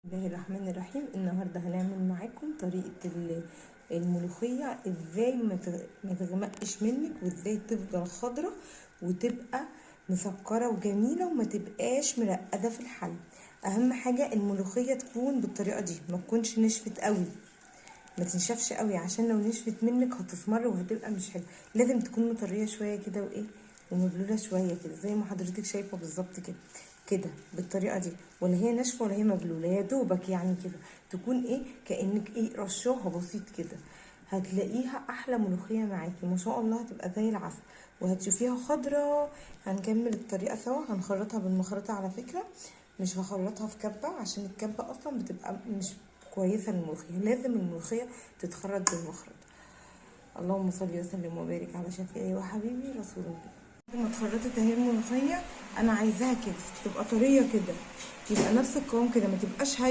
بسم الله الرحمن الرحيم. النهارده هنعمل معاكم طريقه الملوخيه ازاي ما تغمقش منك، وازاي تفضل خضره وتبقى مسكره وجميله وما تبقاش مرقده في الحل. اهم حاجه الملوخيه تكون بالطريقه دي، ما تكونش نشفت قوي، ما تنشفش قوي، عشان لو نشفت منك هتسمر وهتبقى مش حلوه. لازم تكون مطريه شويه كده وايه ومبلوله شويه كده زي ما حضرتك شايفه بالظبط كده كده بالطريقه دي، ولا هي ناشفه ولا هي مبلوله، يا دوبك يعني كده تكون ايه كانك ايه رشاها بسيط كده. هتلاقيها احلى ملوخيه معاكي ما شاء الله، هتبقى زي العسل وهتشوفيها خضره. هنكمل الطريقه سوا. هنخرطها بالمخرطه على فكره، مش هخرطها في كبه عشان الكبه اصلا بتبقى مش كويسه للملوخيه. لازم الملوخيه تتخرط بالمخرط. اللهم صل وسلم وبارك على شفيعي وحبيبي رسول الله. بعد ما اتخرطت اهي الملوخيه، انا عايزاها كده تبقى طريه كده، يبقى نفس القوام كده، ما تبقاش هاي